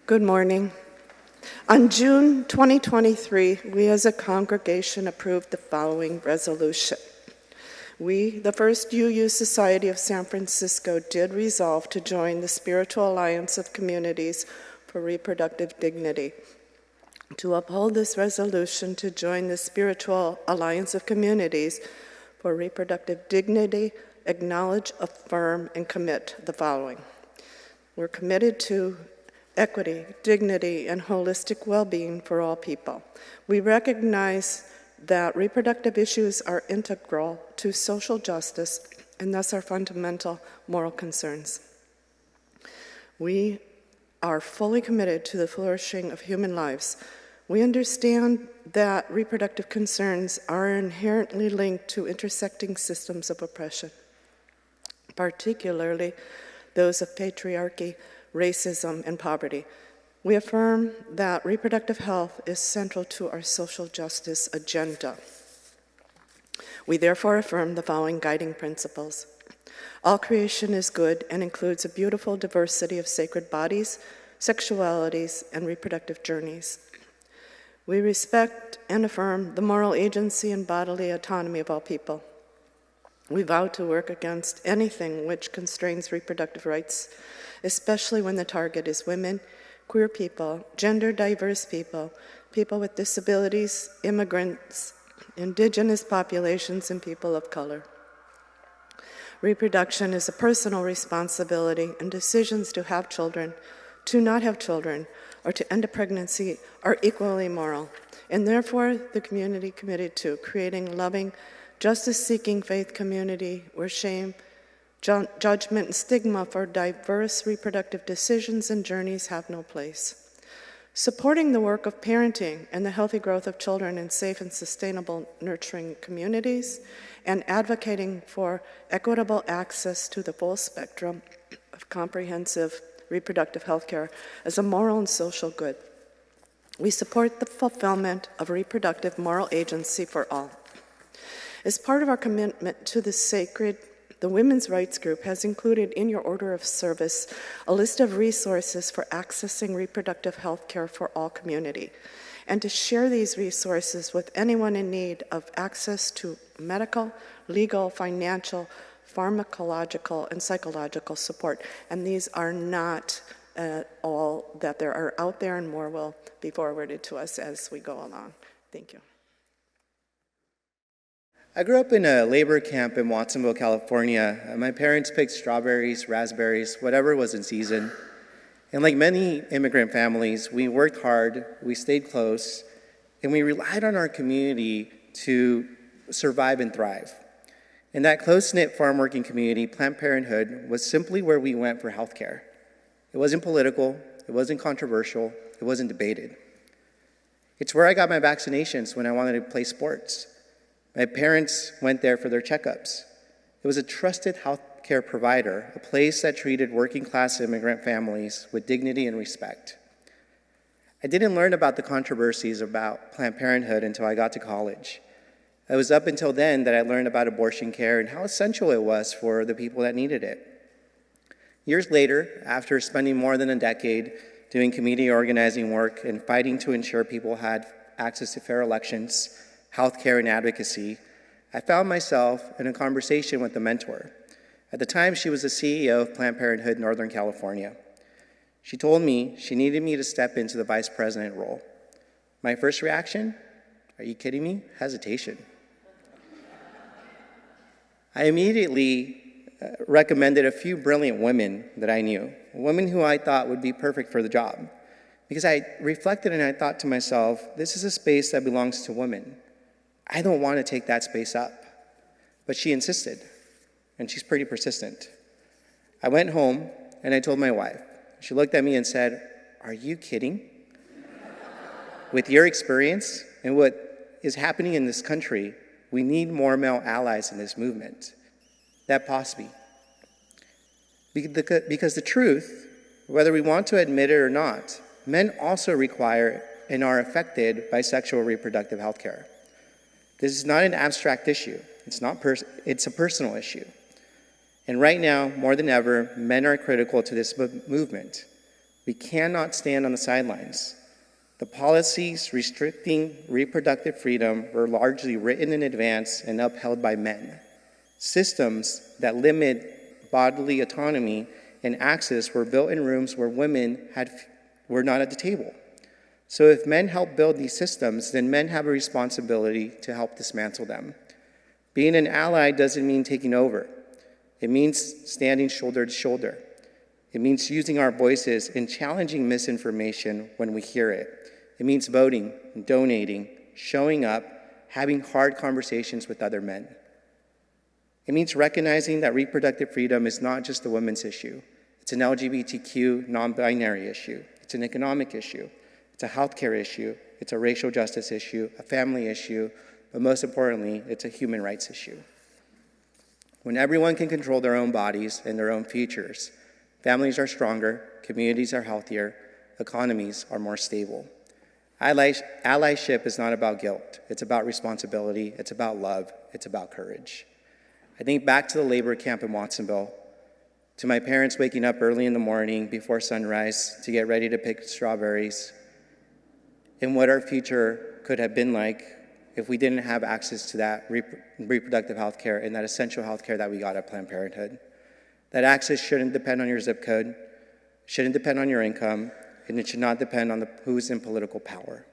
Good morning. On June 2023, we as a congregation approved the following resolution. We, the First UU Society of San Francisco, did resolve to join the Spiritual Alliance of Communities for Reproductive Dignity. To uphold this resolution to join the Spiritual Alliance of Communities for Reproductive Dignity, acknowledge, affirm, and commit the following. We're committed to equity, dignity, and holistic well-being for all people. We recognize that reproductive issues are integral to social justice and thus are fundamental moral concerns. We are fully committed to the flourishing of human lives. We understand that reproductive concerns are inherently linked to intersecting systems of oppression, particularly those of patriarchy, racism, and poverty. We affirm that reproductive health is central to our social justice agenda. We therefore affirm the following guiding principles. All creation is good and includes a beautiful diversity of sacred bodies, sexualities, and reproductive journeys. We respect and affirm the moral agency and bodily autonomy of all people. We vow to work against anything which constrains reproductive rights, especially when the target is women, queer people, gender diverse people, people with disabilities, immigrants, indigenous populations, and people of color. Reproduction is a personal responsibility, and decisions to have children, to not have children, or to end a pregnancy are equally moral. And therefore, the community committed to creating loving, justice-seeking faith community where shame, judgment, and stigma for diverse reproductive decisions and journeys have no place. Supporting the work of parenting and the healthy growth of children in safe and sustainable nurturing communities, and advocating for equitable access to the full spectrum of comprehensive reproductive health care as a moral and social good. We support the fulfillment of reproductive moral agency for all. As part of our commitment to the sacred, the Women's Rights Group has included in your order of service a list of resources for accessing reproductive health care for all community, and to share these resources with anyone in need of access to medical, legal, financial, pharmacological, and psychological support. And these are not all that there are out there, and more will be forwarded to us as we go along. Thank you. I grew up in a labor camp in Watsonville, California. My parents picked strawberries, raspberries, whatever was in season. And like many immigrant families, we worked hard, we stayed close, and we relied on our community to survive and thrive. In that close-knit farm working community, Planned Parenthood was simply where we went for healthcare. It wasn't political, it wasn't controversial, it wasn't debated. It's where I got my vaccinations when I wanted to play sports. My parents went there for their checkups. It was a trusted healthcare provider, a place that treated working-class immigrant families with dignity and respect. I didn't learn about the controversies about Planned Parenthood until I got to college. It was up until then that I learned about abortion care and how essential it was for the people that needed it. Years later, after spending more than a decade doing community organizing work and fighting to ensure people had access to fair elections, healthcare, and advocacy, I found myself in a conversation with a mentor. At the time, she was the CEO of Planned Parenthood Northern California. She told me she needed me to step into the vice president role. My first reaction? Are you kidding me? Hesitation. I immediately recommended a few brilliant women that I knew, women who I thought would be perfect for the job. Because I reflected and I thought to myself, this is a space that belongs to women. I don't want to take that space up. But she insisted, and she's pretty persistent. I went home and I told my wife. She looked at me and said, "Are you kidding? With your experience and what is happening in this country, we need more male allies in this movement." That paused me. Because the truth, whether we want to admit it or not, men also require and are affected by sexual reproductive health care. This is not an abstract issue. It's a personal issue. And right now, more than ever, men are critical to this movement. We cannot stand on the sidelines. The policies restricting reproductive freedom were largely written in advance and upheld by men. Systems that limit bodily autonomy and access were built in rooms where women were not at the table. So if men help build these systems, then men have a responsibility to help dismantle them. Being an ally doesn't mean taking over. It means standing shoulder to shoulder. It means using our voices and challenging misinformation when we hear it. It means voting, donating, showing up, having hard conversations with other men. It means recognizing that reproductive freedom is not just a women's issue. It's an LGBTQ non-binary issue. It's an economic issue. It's a healthcare issue. It's a racial justice issue, a family issue, but most importantly, it's a human rights issue. When everyone can control their own bodies and their own futures, families are stronger, communities are healthier, economies are more stable. Allyship is not about guilt. It's about responsibility. It's about love. It's about courage. I think back to the labor camp in Watsonville, to my parents waking up early in the morning before sunrise to get ready to pick strawberries, and what our future could have been like if we didn't have access to that reproductive health care and that essential health care that we got at Planned Parenthood. That access shouldn't depend on your zip code, shouldn't depend on your income, and it should not depend on who's in political power.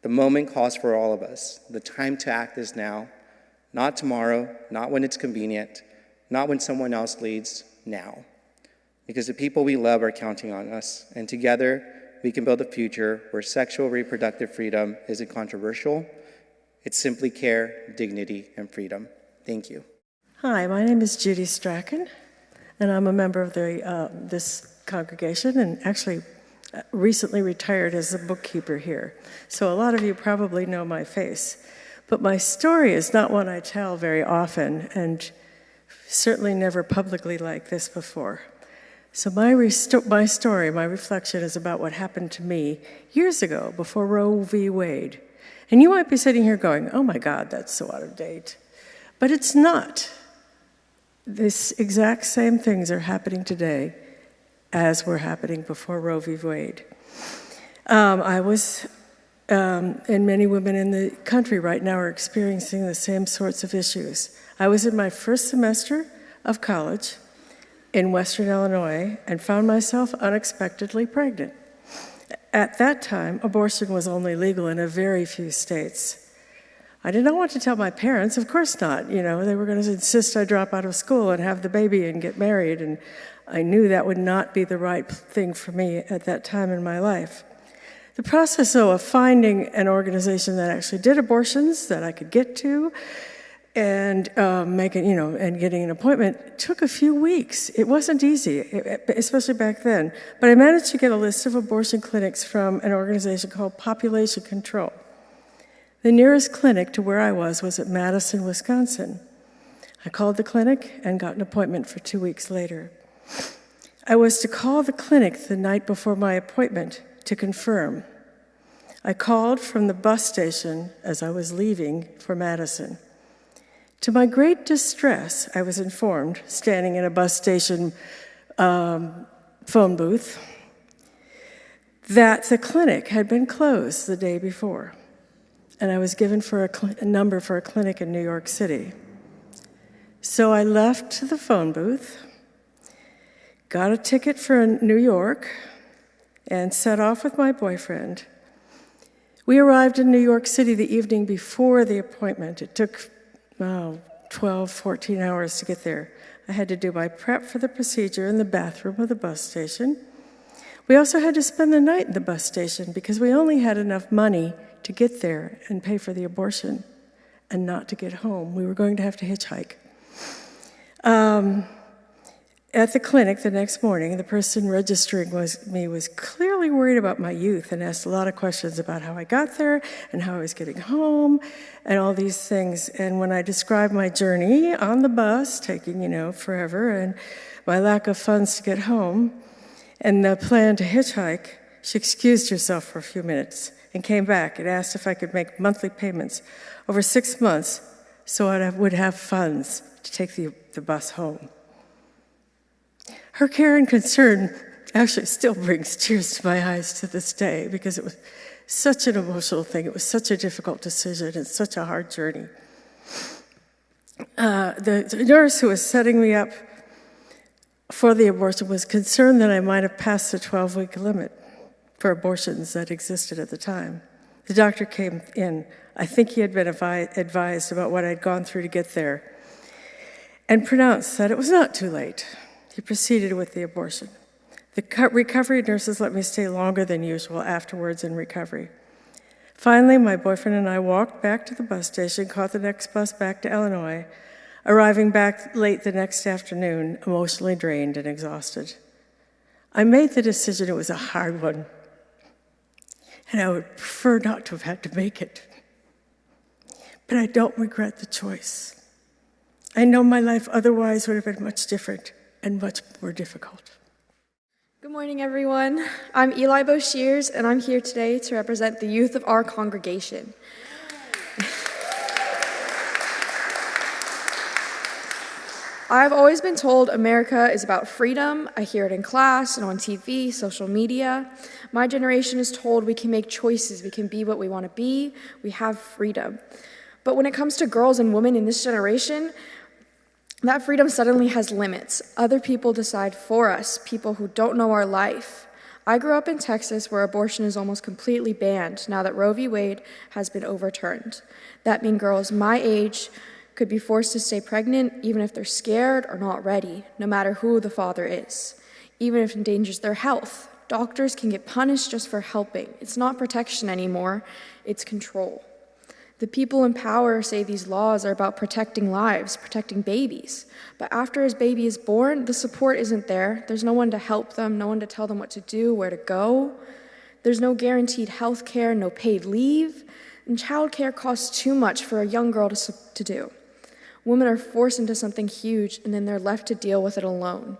The moment calls for all of us. The time to act is now, not tomorrow, not when it's convenient, not when someone else leads, now. Because the people we love are counting on us, and together we can build a future where sexual reproductive freedom isn't controversial. It's simply care, dignity, and freedom. Thank you. Hi, my name is Judy Strachan, and I'm a member of this congregation, and actually recently retired as a bookkeeper here. So a lot of you probably know my face. But my story is not one I tell very often, and certainly never publicly like this before. So my story, my reflection is about what happened to me years ago before Roe v. Wade. And you might be sitting here going, oh my God, that's so out of date. But it's not. This exact same things are happening today as were happening before Roe v. Wade. And many women in the country right now are experiencing the same sorts of issues. I was in my first semester of college in Western Illinois and found myself unexpectedly pregnant. At that time, abortion was only legal in a very few states. I did not want to tell my parents, of course not. You know, they were going to insist I drop out of school and have the baby and get married, and I knew that would not be the right thing for me at that time in my life. The process, though, of finding an organization that actually did abortions that I could get to and and getting an appointment took a few weeks. It wasn't easy, especially back then. But I managed to get a list of abortion clinics from an organization called Population Control. The nearest clinic to where I was at Madison, Wisconsin. I called the clinic and got an appointment for 2 weeks later. I was to call the clinic the night before my appointment to confirm. I called from the bus station as I was leaving for Madison. To my great distress, I was informed, standing in a bus station phone booth, that the clinic had been closed the day before, and I was given a number for a clinic in New York City. So I left the phone booth, got a ticket for New York, and set off with my boyfriend. We arrived in New York City the evening before the appointment. It took 12, 14 hours to get there. I had to do my prep for the procedure in the bathroom of the bus station. We also had to spend the night in the bus station because we only had enough money to get there and pay for the abortion and not to get home. We were going to have to hitchhike. At the clinic the next morning, the person registering me was clearly worried about my youth and asked a lot of questions about how I got there and how I was getting home and all these things. And when I described my journey on the bus, taking, forever, and my lack of funds to get home and the plan to hitchhike, she excused herself for a few minutes and came back and asked if I could make monthly payments over 6 months so I would have funds to take the bus home. Her care and concern actually still brings tears to my eyes to this day because it was such an emotional thing. It was such a difficult decision and such a hard journey. The nurse who was setting me up for the abortion was concerned that I might have passed the 12-week limit for abortions that existed at the time. The doctor came in. I think he had been advised about what I'd gone through to get there and pronounced that it was not too late. He proceeded with the abortion. The recovery nurses let me stay longer than usual afterwards in recovery. Finally, my boyfriend and I walked back to the bus station, caught the next bus back to Illinois, arriving back late the next afternoon, emotionally drained and exhausted. I made the decision. It was a hard one, and I would prefer not to have had to make it. But I don't regret the choice. I know my life otherwise would have been much different and much more difficult. Good morning, everyone. I'm Eli Boshears, and I'm here today to represent the youth of our congregation. I've always been told America is about freedom. I hear it in class and on TV, social media. My generation is told we can make choices, we can be what we want to be, we have freedom. But when it comes to girls and women in this generation, that freedom suddenly has limits. Other people decide for us, people who don't know our life. I grew up in Texas where abortion is almost completely banned now that Roe v. Wade has been overturned. That means girls my age could be forced to stay pregnant even if they're scared or not ready, no matter who the father is, even if it endangers their health. Doctors can get punished just for helping. It's not protection anymore, it's control. The people in power say these laws are about protecting lives, protecting babies. But after his baby is born, the support isn't there. There's no one to help them, no one to tell them what to do, where to go. There's no guaranteed health care, no paid leave. And childcare costs too much for a young girl to do. Women are forced into something huge, and then they're left to deal with it alone.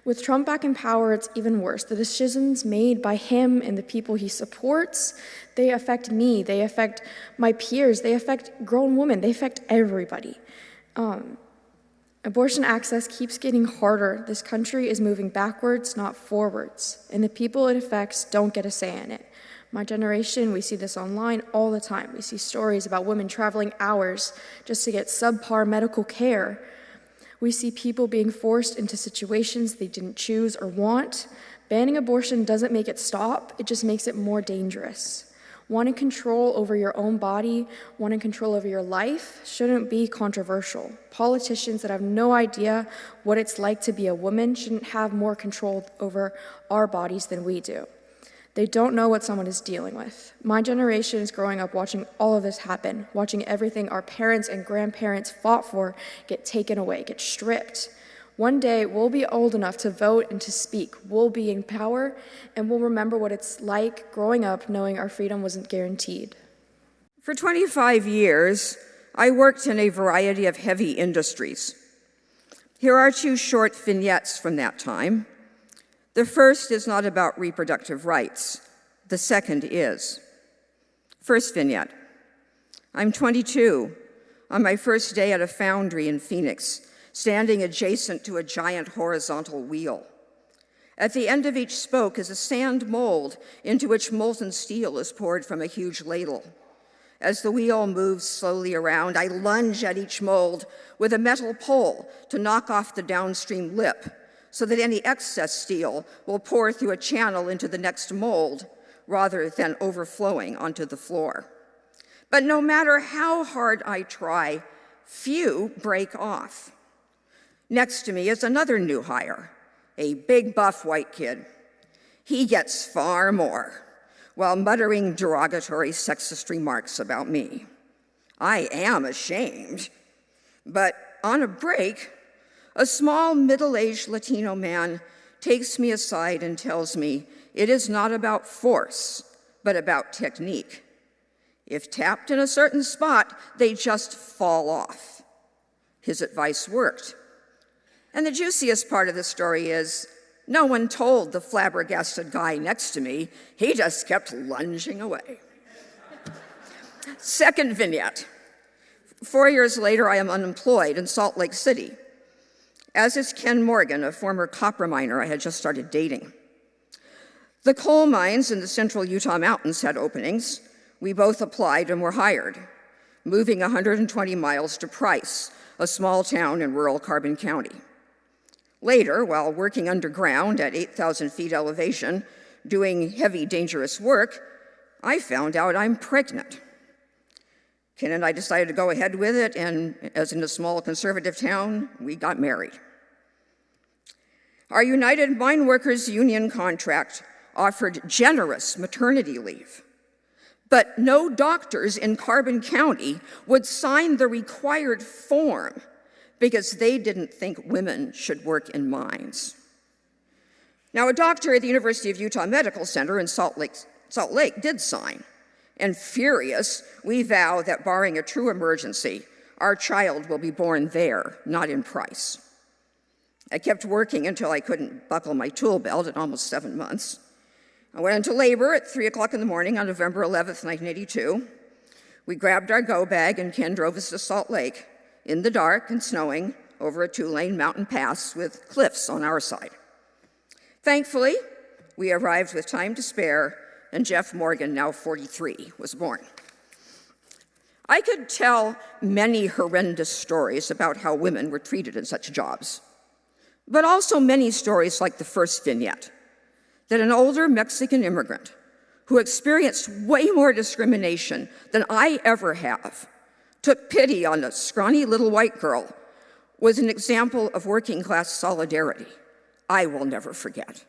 With Trump back in power, it's even worse. The decisions made by him and the people he supports, they affect me, they affect my peers, they affect grown women, they affect everybody. Abortion access keeps getting harder. This country is moving backwards, not forwards, and the people it affects don't get a say in it. My generation, we see this online all the time. We see stories about women traveling hours just to get subpar medical care. We see people being forced into situations they didn't choose or want. Banning abortion doesn't make it stop, it just makes it more dangerous. Wanting control over your own body, wanting control over your life shouldn't be controversial. Politicians that have no idea what it's like to be a woman shouldn't have more control over our bodies than we do. They don't know what someone is dealing with. My generation is growing up watching all of this happen, watching everything our parents and grandparents fought for get taken away, get stripped. One day, we'll be old enough to vote and to speak. We'll be in power, and we'll remember what it's like growing up knowing our freedom wasn't guaranteed. For 25 years, I worked in a variety of heavy industries. Here are 2 short vignettes from that time. The first is not about reproductive rights. The second is. First vignette. I'm 22, on my first day at a foundry in Phoenix, standing adjacent to a giant horizontal wheel. At the end of each spoke is a sand mold into which molten steel is poured from a huge ladle. As the wheel moves slowly around, I lunge at each mold with a metal pole to knock off the downstream lip, so that any excess steel will pour through a channel into the next mold rather than overflowing onto the floor. But no matter how hard I try, few break off. Next to me is another new hire, a big buff white kid. He gets far more, while muttering derogatory sexist remarks about me. I am ashamed, but on a break, a small, middle-aged Latino man takes me aside and tells me it is not about force, but about technique. If tapped in a certain spot, they just fall off. His advice worked. And the juiciest part of the story is, no one told the flabbergasted guy next to me. He just kept lunging away. Second vignette. 4 years later, I am unemployed in Salt Lake City. as is Ken Morgan, a former copper miner I had just started dating. The coal mines in the central Utah mountains had openings. We both applied and were hired, moving 120 miles to Price, a small town in rural Carbon County. Later, while working underground at 8,000 feet elevation, doing heavy, dangerous work, I found out I'm pregnant. Ken and I decided to go ahead with it, and as in a small conservative town, we got married. Our United Mine Workers Union contract offered generous maternity leave, but no doctors in Carbon County would sign the required form because they didn't think women should work in mines. Now, a doctor at the University of Utah Medical Center in Salt Lake did sign, and furious, we vow that barring a true emergency, our child will be born there, not in Price. I kept working until I couldn't buckle my tool belt at almost 7 months. I went into labor at 3 o'clock in the morning on November 11th, 1982. We grabbed our go bag and Ken drove us to Salt Lake in the dark and snowing over a 2-lane mountain pass with cliffs on our side. Thankfully, we arrived with time to spare, and Jeff Morgan, now 43, was born. I could tell many horrendous stories about how women were treated in such jobs, but also many stories like the first vignette, that an older Mexican immigrant who experienced way more discrimination than I ever have took pity on a scrawny little white girl was an example of working class solidarity I will never forget.